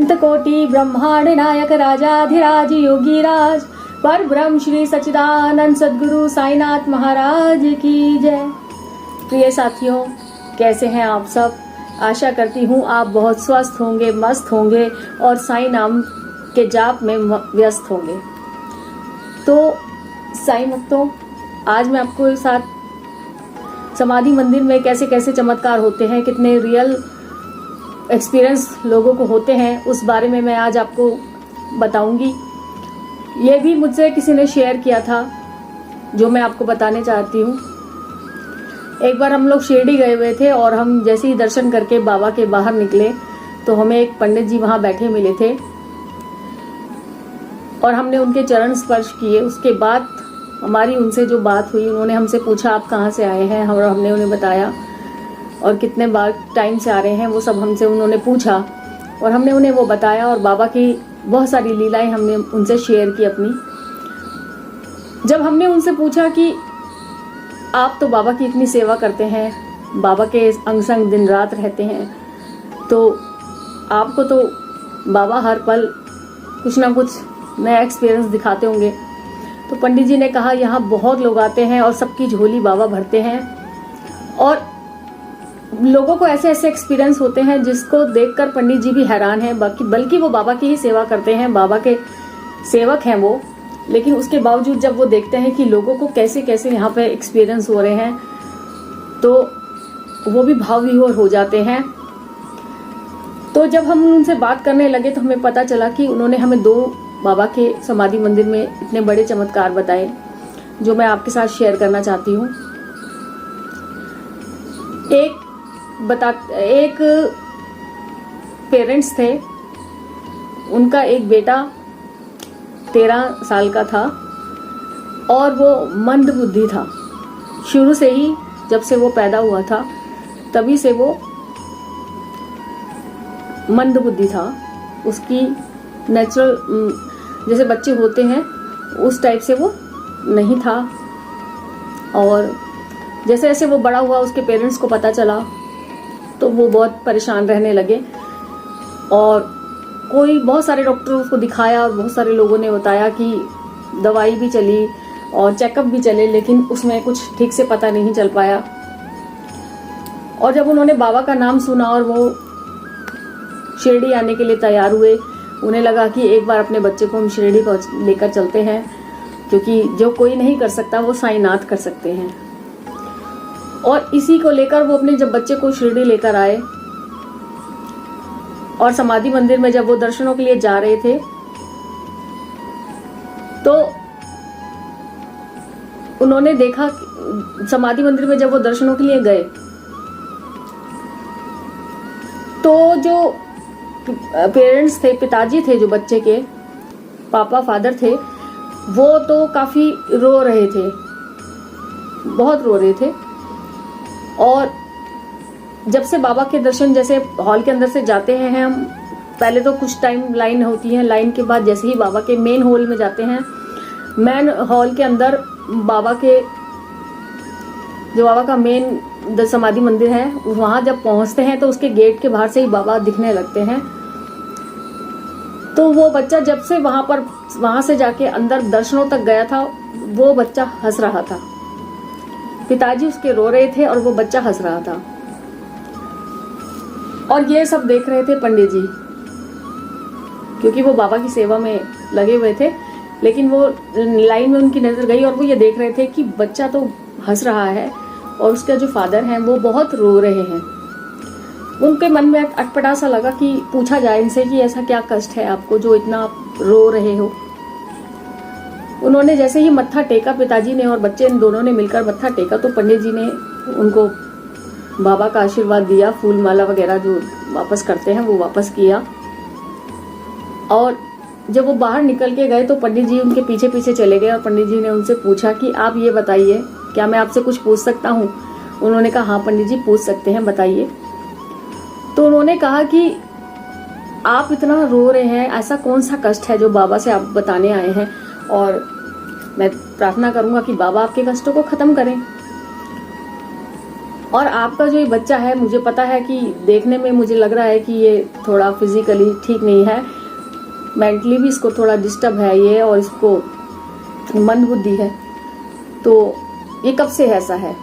कोटि ब्रह्मांड नायक राजाधिराज योगीराज पर ब्रह्म श्री सच्चिदानंद सद्गुरु साईनाथ महाराज की जय। प्रिय साथियों, कैसे हैं आप सब? आशा करती हूँ आप बहुत स्वस्थ होंगे, मस्त होंगे और साईं नाम के जाप में व्यस्त होंगे। तो साईं भक्तों, आज मैं आपको साथ समाधि मंदिर में कैसे कैसे चमत्कार होते हैं, कितने रियल एक्सपीरियंस लोगों को होते हैं, उस बारे में मैं आज आपको बताऊंगी। ये भी मुझसे किसी ने शेयर किया था, जो मैं आपको बताने चाहती हूँ। एक बार हम लोग शिरडी गए हुए थे और हम जैसे ही दर्शन करके बाबा के बाहर निकले तो हमें एक पंडित जी वहाँ बैठे मिले थे और हमने उनके चरण स्पर्श किए। उसके बाद हमारी उनसे जो बात हुई, उन्होंने हमसे पूछा आप कहाँ से आए हैं, और हमने उन्हें बताया और कितने बार टाइम से आ रहे हैं, वो सब हमसे उन्होंने पूछा और हमने उन्हें वो बताया और बाबा की बहुत सारी लीलाएं हमने उनसे शेयर की अपनी। जब हमने उनसे पूछा कि आप तो बाबा की इतनी सेवा करते हैं, बाबा के अंग संग दिन रात रहते हैं, तो आपको तो बाबा हर पल कुछ ना कुछ नया एक्सपीरियंस दिखाते होंगे। तो पंडित जी ने कहा यहाँ बहुत लोग आते हैं और सबकी झोली बाबा भरते हैं और लोगों को ऐसे ऐसे एक्सपीरियंस होते हैं जिसको देखकर पंडित जी भी हैरान हैं। बल्कि वो बाबा की ही सेवा करते हैं, बाबा के सेवक हैं वो, लेकिन उसके बावजूद जब वो देखते हैं कि लोगों को कैसे कैसे यहाँ पे एक्सपीरियंस हो रहे हैं तो वो भी भाव विभोर हो जाते हैं। तो जब हम उनसे बात करने लगे तो हमें पता चला कि उन्होंने हमें 2 बाबा के समाधि मंदिर में इतने बड़े चमत्कार बताए, जो मैं आपके साथ शेयर करना चाहती हूँ। एक पेरेंट्स थे, उनका एक बेटा 13 साल का था और वो मंद बुद्धि था। शुरू से ही, जब से वो पैदा हुआ था तभी से वो मंद बुद्धि था। उसकी नेचुरल जैसे बच्चे होते हैं उस टाइप से वो नहीं था। और जैसे जैसे वो बड़ा हुआ, उसके पेरेंट्स को पता चला तो वो बहुत परेशान रहने लगे और बहुत सारे डॉक्टरों को दिखाया और बहुत सारे लोगों ने बताया कि दवाई भी चली और चेकअप भी चले, लेकिन उसमें कुछ ठीक से पता नहीं चल पाया। और जब उन्होंने बाबा का नाम सुना और वो शिरडी आने के लिए तैयार हुए, उन्हें लगा कि एक बार अपने बच्चे को हम शिरडी लेकर चलते हैं, क्योंकि जो कोई नहीं कर सकता वो साईनाथ कर सकते हैं। और इसी को लेकर वो अपने जब बच्चे को शिरडी लेकर आए और समाधि मंदिर में जब वो दर्शनों के लिए जा रहे थे तो उन्होंने देखा, समाधि मंदिर में जब वो दर्शनों के लिए गए तो जो पेरेंट्स थे, पिताजी थे जो बच्चे के, पापा फादर थे, वो तो काफी रो रहे थे, बहुत रो रहे थे। और जब से बाबा के दर्शन, जैसे हॉल के अंदर से जाते हैं हम, पहले तो कुछ टाइम लाइन होती है, लाइन के बाद जैसे ही बाबा के मेन हॉल में जाते हैं, मेन हॉल के अंदर बाबा का मेन समाधि मंदिर है, वहां जब पहुंचते हैं तो उसके गेट के बाहर से ही बाबा दिखने लगते हैं। तो वो बच्चा जब से वहां से जाके अंदर दर्शनों तक गया था, वो बच्चा हंस रहा था। पिताजी उसके रो रहे थे और वो बच्चा हंस रहा था। और ये सब देख रहे थे पंडित जी, क्योंकि वो बाबा की सेवा में लगे हुए थे, लेकिन वो लाइन में उनकी नजर गई और वो ये देख रहे थे कि बच्चा तो हंस रहा है और उसका जो फादर हैं वो बहुत रो रहे हैं। उनके मन में अटपटा सा लगा कि पूछा जाए इनसे कि ऐसा क्या कष्ट है आपको जो इतना आप रो रहे हो। उन्होंने जैसे ही मत्था टेका, पिताजी ने और बच्चे दोनों ने मिलकर मत्था टेका, तो पंडित जी ने उनको बाबा का आशीर्वाद दिया, फूल माला वगैरह जो वापस करते हैं वो वापस किया। और जब वो बाहर निकल के गए तो पंडित जी उनके पीछे पीछे चले गए और पंडित जी ने उनसे पूछा कि आप ये बताइए, क्या मैं आपसे कुछ पूछ सकता हूँ? उन्होंने कहा हाँ पंडित जी पूछ सकते हैं, बताइए। तो उन्होंने कहा कि आप इतना रो रहे हैं, ऐसा कौन सा कष्ट है जो बाबा से आप बताने आए हैं, और मैं प्रार्थना करूंगा कि बाबा आपके कष्टों को खत्म करें। और आपका जो ये बच्चा है, मुझे पता है कि देखने में मुझे लग रहा है कि ये थोड़ा फिजिकली ठीक नहीं है, मेंटली भी इसको थोड़ा डिस्टर्ब है ये, और इसको मंद बुद्धि है, तो ये कब से ऐसा है।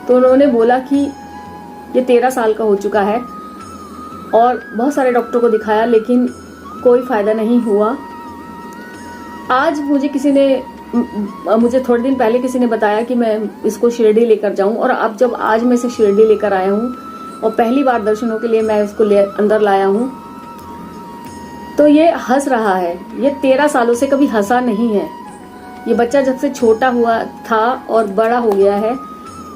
तो उन्होंने बोला कि ये 13 साल का हो चुका है और बहुत सारे डॉक्टर को दिखाया लेकिन कोई फायदा नहीं हुआ। आज मुझे थोड़े दिन पहले किसी ने बताया कि मैं इसको शिरडी लेकर जाऊं, और अब जब आज मैं इसे शिरडी लेकर आया हूं और पहली बार दर्शनों के लिए मैं इसको अंदर लाया हूं, तो ये हंस रहा है। ये 13 सालों से कभी हंसा नहीं है। ये बच्चा जब से छोटा हुआ था और बड़ा हो गया है,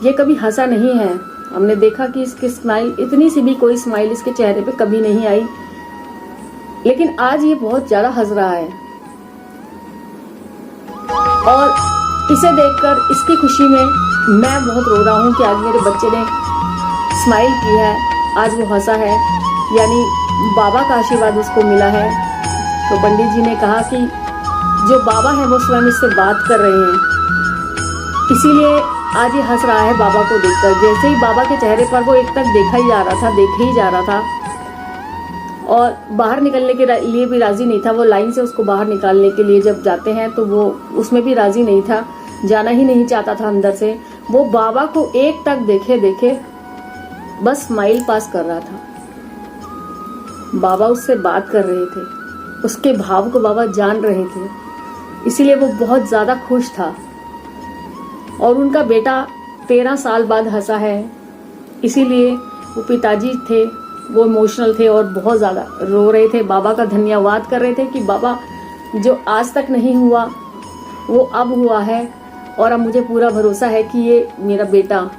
ये कभी हंसा नहीं है। हमने देखा कि इसकी स्माइल, इतनी सी भी कोई स्माइल इसके चेहरे पे कभी नहीं आई, लेकिन आज ये बहुत ज्यादा हंस रहा है। और इसे देखकर, इसकी खुशी में मैं बहुत रो रहा हूँ कि आज मेरे बच्चे ने स्माइल की है, आज वो हंसा है, यानी बाबा का आशीर्वाद उसको मिला है। तो पंडित जी ने कहा कि जो बाबा है वो स्वयं इससे बात कर रहे हैं, इसीलिए आज ये हंस रहा है बाबा को देखकर। जैसे ही बाबा के चेहरे पर वो एक तक देखा ही जा रहा था, देखे ही जा रहा था, और बाहर निकलने के लिए भी राजी नहीं था। वो लाइन से उसको बाहर निकालने के लिए जब जाते हैं तो वो उसमें भी राजी नहीं था, जाना ही नहीं चाहता था अंदर से। वो बाबा को एक तक देखे बस स्माइल पास कर रहा था। बाबा उससे बात कर रहे थे, उसके भाव को बाबा जान रहे थे, इसीलिए वो बहुत ज्यादा खुश था। और उनका बेटा 13 साल बाद हंसा है, इसीलिए वो पिताजी थे, वो इमोशनल थे और बहुत ज़्यादा रो रहे थे, बाबा का धन्यवाद कर रहे थे कि बाबा जो आज तक नहीं हुआ वो अब हुआ है, और अब मुझे पूरा भरोसा है कि ये मेरा बेटा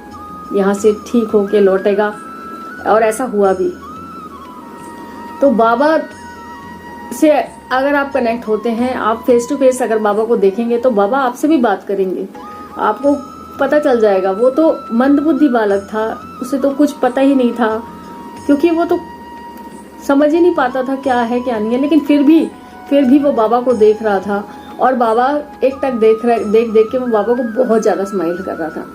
यहाँ से ठीक होके लौटेगा। और ऐसा हुआ भी। तो बाबा से अगर आप कनेक्ट होते हैं, आप फेस टू फेस अगर बाबा को देखेंगे तो बाबा आपसे भी बात करेंगे, आपको पता चल जाएगा। वो तो मंदबुद्धि बालक था, उसे तो कुछ पता ही नहीं था, क्योंकि वो तो समझ ही नहीं पाता था क्या है क्या नहीं है, लेकिन फिर भी वो बाबा को देख रहा था। और बाबा एक तक देख के वो बाबा को बहुत ज्यादा स्माइल कर रहा था।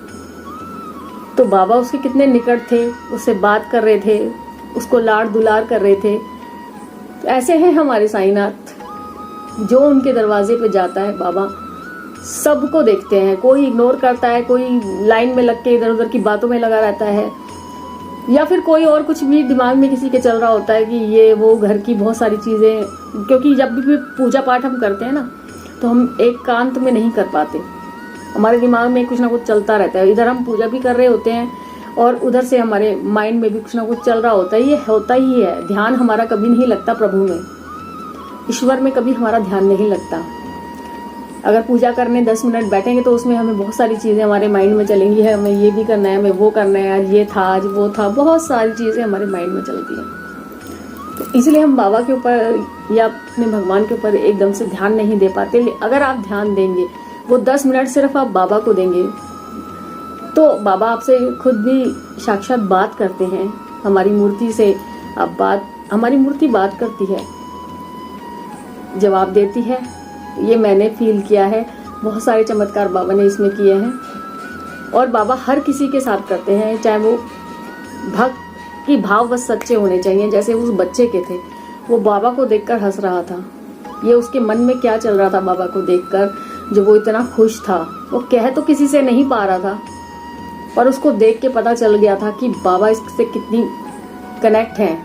तो बाबा उसके कितने निकट थे, उससे बात कर रहे थे, उसको लाड़ दुलार कर रहे थे। तो ऐसे हैं हमारे साईनाथ, जो उनके दरवाजे पे जाता है बाबा सबको देखते हैं। कोई इग्नोर करता है, कोई लाइन में लग के इधर उधर की बातों में लगा रहता है, या फिर कोई और कुछ भी दिमाग में किसी के चल रहा होता है कि ये वो घर की बहुत सारी चीजें। क्योंकि जब भी पूजा पाठ हम करते हैं ना, तो हम एकांत में नहीं कर पाते, हमारे दिमाग में कुछ ना कुछ चलता रहता है। इधर हम पूजा भी कर रहे होते हैं और उधर से हमारे माइंड में भी कुछ ना कुछ चल रहा होता है। ये होता ही है, ध्यान हमारा कभी नहीं लगता प्रभु में, ईश्वर में कभी हमारा ध्यान नहीं लगता। अगर पूजा करने 10 मिनट बैठेंगे तो उसमें हमें बहुत सारी चीज़ें हमारे माइंड में चलेंगी, है हमें ये भी करना है, हमें वो करना है, आज ये था, आज वो था, बहुत सारी चीज़ें हमारे माइंड में चलती हैं। तो इसलिए हम बाबा के ऊपर या अपने भगवान के ऊपर एकदम से ध्यान नहीं दे पाते। अगर आप ध्यान देंगे, वो 10 मिनट सिर्फ आप बाबा को देंगे, तो बाबा आपसे खुद भी साक्षात बात करते हैं। हमारी मूर्ति से हमारी मूर्ति बात करती है, जवाब देती है। ये मैंने फील किया है, बहुत सारे चमत्कार बाबा ने इसमें किए हैं। और बाबा हर किसी के साथ करते हैं, चाहे वो भक्त की भाव बस सच्चे होने चाहिए। जैसे उस बच्चे के थे, वो बाबा को देखकर हंस रहा था। ये उसके मन में क्या चल रहा था बाबा को देखकर, जो वो इतना खुश था। वो कह तो किसी से नहीं पा रहा था, पर उसको देख के पता चल गया था कि बाबा इससे कितनी कनेक्ट है,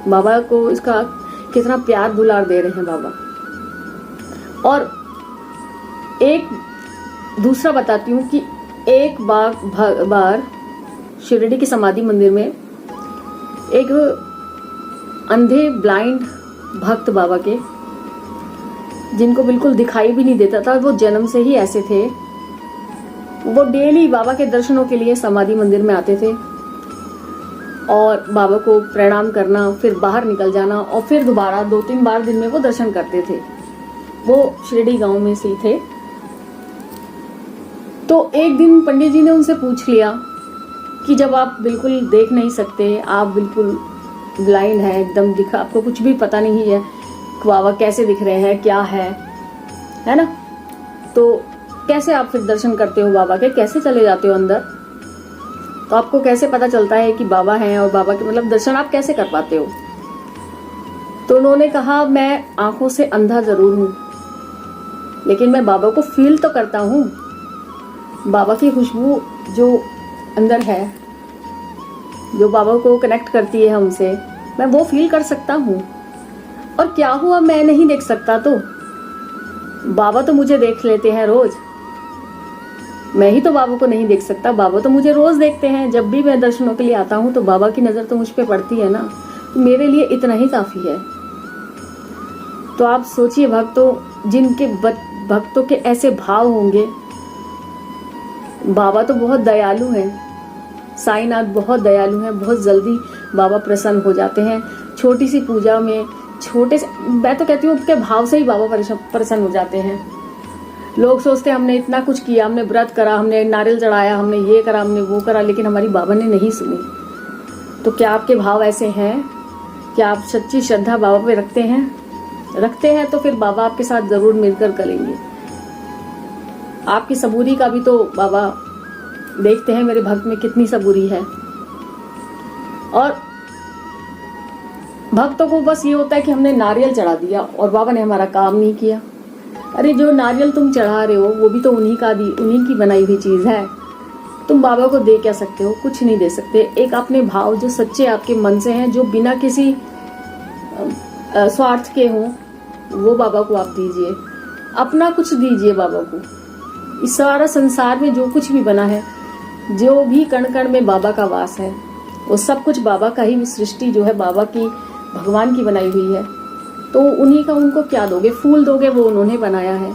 बाबा को इसका कितना प्यार दुलार दे रहे हैं बाबा। और एक दूसरा बताती हूँ कि एक बार शिरडी के समाधि मंदिर में एक अंधे ब्लाइंड भक्त बाबा के, जिनको बिल्कुल दिखाई भी नहीं देता था, वो जन्म से ही ऐसे थे। वो डेली बाबा के दर्शनों के लिए समाधि मंदिर में आते थे और बाबा को प्रणाम करना, फिर बाहर निकल जाना, और फिर दोबारा 2-3 बार दिन में वो दर्शन करते थे। वो शिरडी गांव में से थे। तो एक दिन पंडित जी ने उनसे पूछ लिया कि जब आप बिल्कुल देख नहीं सकते, आप बिल्कुल ब्लाइंड हैं, एकदम दिखा, आपको कुछ भी पता नहीं है बाबा कैसे दिख रहे हैं, क्या है ना, तो कैसे आप फिर दर्शन करते हो बाबा के, कैसे चले जाते हो अंदर? तो आपको कैसे पता चलता है कि बाबा हैं और बाबा के मतलब दर्शन आप कैसे कर पाते हो? तो उन्होंने कहा मैं आंखों से अंधा जरूर हूं, लेकिन मैं बाबा को फील तो करता हूं। बाबा की खुशबू जो अंदर है, जो बाबा को कनेक्ट करती है हमसे, मैं वो फील कर सकता हूं। और क्या हुआ, मैं नहीं देख सकता तो बाबा तो मुझे देख लेते हैं रोज। मैं ही तो बाबा को नहीं देख सकता, बाबा तो मुझे रोज देखते हैं। जब भी मैं दर्शनों के लिए आता हूँ तो बाबा की नजर तो मुझ पे पड़ती है ना, तो मेरे लिए इतना ही काफी है। तो आप सोचिए भक्तों, जिनके भक्तों के ऐसे भाव होंगे। बाबा तो बहुत दयालु हैं, साईनाथ बहुत दयालु हैं, बहुत जल्दी बाबा प्रसन्न हो जाते हैं। छोटी सी पूजा में, छोटे से, मैं तो कहती हूँ उनके भाव से ही बाबा प्रसन्न हो जाते हैं। लोग सोचते हैं हमने इतना कुछ किया, हमने व्रत करा, हमने नारियल चढ़ाया, हमने ये करा, हमने वो करा, लेकिन हमारी बाबा ने नहीं सुनी। तो क्या आपके भाव ऐसे हैं? क्या आप सच्ची श्रद्धा बाबा पे रखते हैं? रखते हैं तो फिर बाबा आपके साथ जरूर मिलकर करेंगे। आपकी सबूरी का भी तो बाबा देखते हैं मेरे भक्त में कितनी सबूरी है। और भक्तों को बस ये होता है कि हमने नारियल चढ़ा दिया और बाबा ने हमारा काम नहीं किया। अरे जो नारियल तुम चढ़ा रहे हो वो भी तो उन्हीं की बनाई हुई चीज है। तुम बाबा को दे क्या सकते हो? कुछ नहीं दे सकते। एक अपने भाव जो सच्चे आपके मन से हैं, जो बिना किसी स्वार्थ के हों, वो बाबा को आप दीजिए। अपना कुछ दीजिए बाबा को। इस सारा संसार में जो कुछ भी बना है, जो भी कण कण में बाबा का वास है, वो सब कुछ बाबा का ही सृष्टि जो है, बाबा की, भगवान की बनाई हुई है। तो उन्हीं का उनको क्या दोगे? फूल दोगे, वो उन्होंने बनाया है।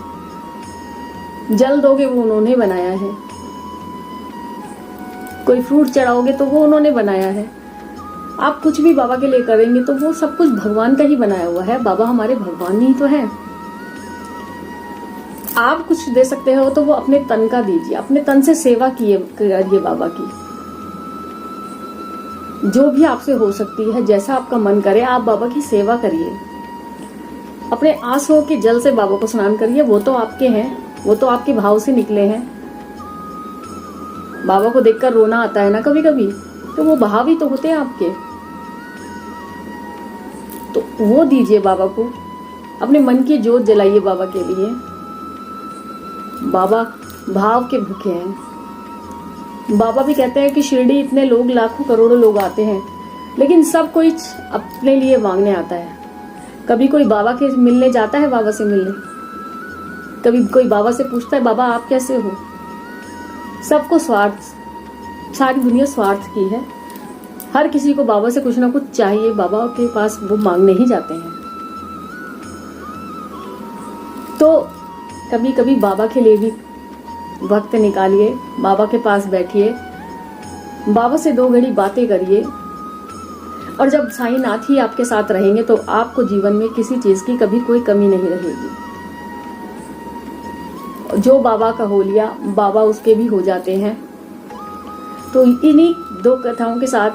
जल दोगे, वो उन्होंने बनाया है। कोई फ्रूट चढ़ाओगे तो वो उन्होंने बनाया है। आप कुछ भी बाबा के लिए करेंगे तो वो सब कुछ भगवान का ही बनाया हुआ है। बाबा हमारे भगवान ही तो हैं। आप कुछ दे सकते हो तो वो अपने तन का दीजिए, अपने तन से सेवा करिए बाबा की। जो भी आपसे हो सकती है, जैसा आपका मन करे, आप बाबा की सेवा करिए। अपने आंसुओं के जल से बाबा को स्नान करिए। वो तो आपके हैं, वो तो आपके भाव से निकले हैं। बाबा को देखकर रोना आता है ना कभी कभी, तो वो भाव ही तो होते हैं आपके। तो वो दीजिए बाबा को। अपने मन की जोत जलाइए बाबा के लिए। बाबा भाव के भूखे हैं। बाबा भी कहते हैं कि शिरडी इतने लोग, लाखों करोड़ों लोग आते हैं, लेकिन सब कोई अपने लिए मांगने आता है। कभी कोई बाबा के मिलने जाता है, बाबा से मिलने? कभी कोई बाबा से पूछता है बाबा आप कैसे हो? सबको स्वार्थ, सारी दुनिया स्वार्थ की है। हर किसी को बाबा से कुछ ना कुछ चाहिए। बाबा के पास वो मांगने ही जाते हैं। तो कभी कभी बाबा के लिए भी वक्त निकालिए, बाबा के पास बैठिए, बाबा से 2 घड़ी बातें करिए। और जब साईनाथ ही आपके साथ रहेंगे तो आपको जीवन में किसी चीज की कभी कोई कमी नहीं रहेगी। जो बाबा का हो लिया, बाबा उसके भी हो जाते हैं। तो इन्हीं 2 कथाओं के साथ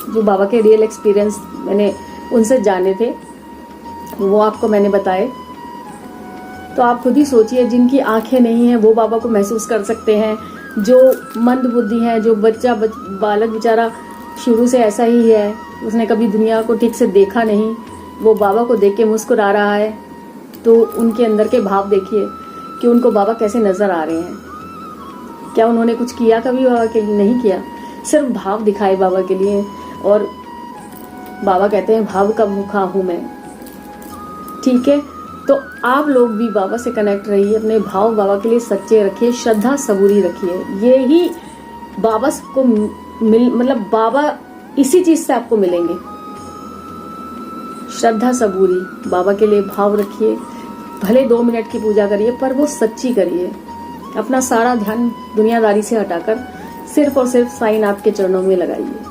जो बाबा के रियल एक्सपीरियंस मैंने उनसे जाने थे, वो आपको मैंने बताए। तो आप खुद ही सोचिए, जिनकी आंखें नहीं हैं वो बाबा को महसूस कर सकते हैं। जो मंद बुद्धि है, जो बालक बेचारा शुरू से ऐसा ही है, उसने कभी दुनिया को ठीक से देखा नहीं, वो बाबा को देख के मुस्कुरा रहा है। तो उनके अंदर के भाव देखिए कि उनको बाबा कैसे नजर आ रहे हैं। क्या उन्होंने कुछ किया कभी बाबा के लिए? नहीं किया, सिर्फ भाव दिखाए बाबा के लिए। और बाबा कहते हैं भाव का भूखा हूं मैं। ठीक है, तो आप लोग भी बाबा से कनेक्ट रहिए, अपने भाव बाबा के लिए सच्चे रखिए, श्रद्धा सबूरी रखिए। ये ही बाबा को मतलब बाबा इसी चीज से आपको मिलेंगे। श्रद्धा सबूरी, बाबा के लिए भाव रखिए। भले 2 मिनट की पूजा करिए, पर वो सच्ची करिए। अपना सारा ध्यान दुनियादारी से हटाकर सिर्फ और सिर्फ साईनाथ के चरणों में लगाइए।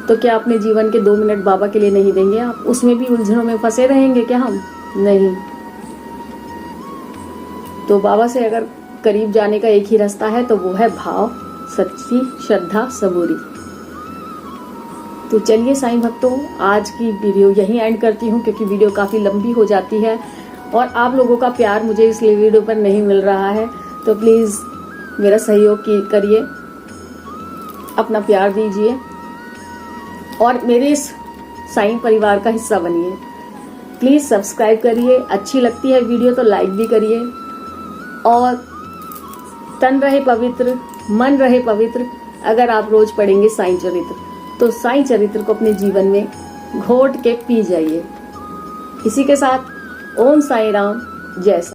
तो क्या अपने जीवन के 2 मिनट बाबा के लिए नहीं देंगे? आप उसमें भी उलझनों में फंसे रहेंगे क्या? हम नहीं। तो बाबा से अगर करीब जाने का एक ही रास्ता है तो वो है भाव, सच्ची श्रद्धा सबूरी। तो चलिए साईं भक्तों, आज की वीडियो यहीं एंड करती हूँ, क्योंकि वीडियो काफी लंबी हो जाती है और आप लोगों का प्यार मुझे इस वीडियो पर नहीं मिल रहा है। तो प्लीज मेरा सहयोग करिए, अपना प्यार दीजिए और मेरे इस साईं परिवार का हिस्सा बनिए। प्लीज़ सब्सक्राइब करिए, अच्छी लगती है वीडियो तो लाइक भी करिए। और तन रहे पवित्र, मन रहे पवित्र अगर आप रोज पढ़ेंगे साईं चरित्र, तो साईं चरित्र को अपने जीवन में घोट के पी जाइए। इसी के साथ ओम साईं राम, जय साईं।